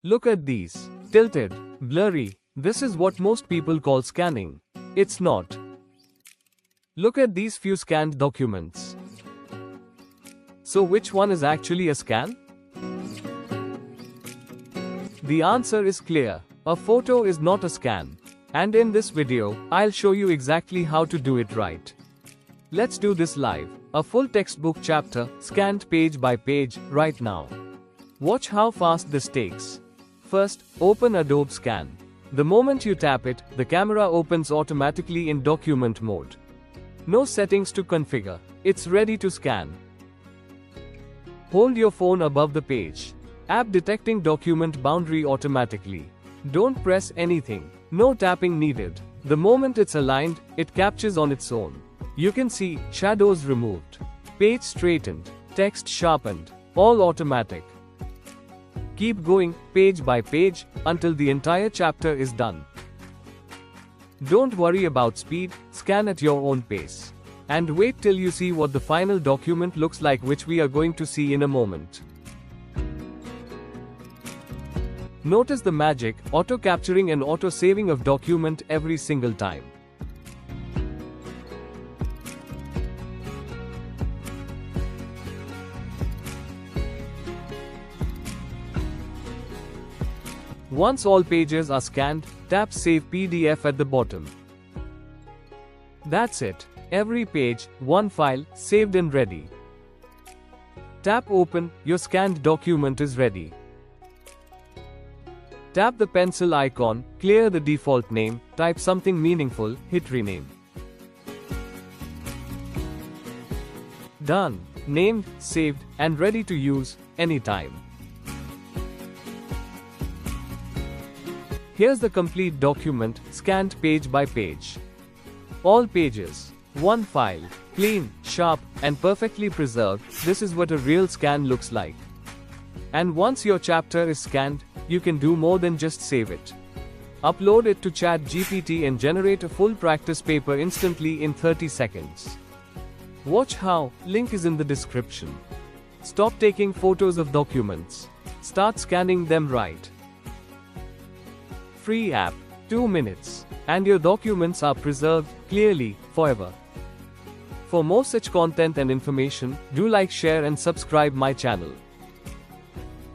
Look at these. Tilted, blurry. This is what most people call scanning. It's not. Look at these few scanned documents. So which one is actually a scan? The answer is clear. A photo is not a scan. And in this video, I'll show you exactly how to do it right. Let's do this live. A full textbook chapter, scanned page by page, right now. Watch how fast this takes. First, open Adobe Scan. The moment you tap it, the camera opens automatically in document mode. No settings to configure. It's ready to scan. Hold your phone above the page. App detecting document boundary automatically. Don't press anything. No tapping needed. The moment it's aligned, it captures on its own. You can see shadows removed, page straightened, text sharpened, all automatic. Keep going, page by page, until the entire chapter is done. Don't worry about speed, scan at your own pace. And wait till you see what the final document looks like, which we are going to see in a moment. Notice the magic, auto-capturing and auto-saving of document every single time. Once all pages are scanned, tap Save PDF at the bottom. That's it. Every page, one file, saved and ready. Tap Open, your scanned document is ready. Tap the pencil icon, clear the default name, type something meaningful, hit Rename. Done. Named, saved, and ready to use, anytime. Here's the complete document, scanned page by page. All pages. One file. Clean, sharp, and perfectly preserved. This is what a real scan looks like. And once your chapter is scanned, you can do more than just save it. Upload it to ChatGPT and generate a full practice paper instantly in 30 seconds. Watch how, link is in the description. Stop taking photos of documents. Start scanning them right. Free app, 2 minutes, and your documents are preserved clearly forever. For more such content and information, do like, share and subscribe my channel.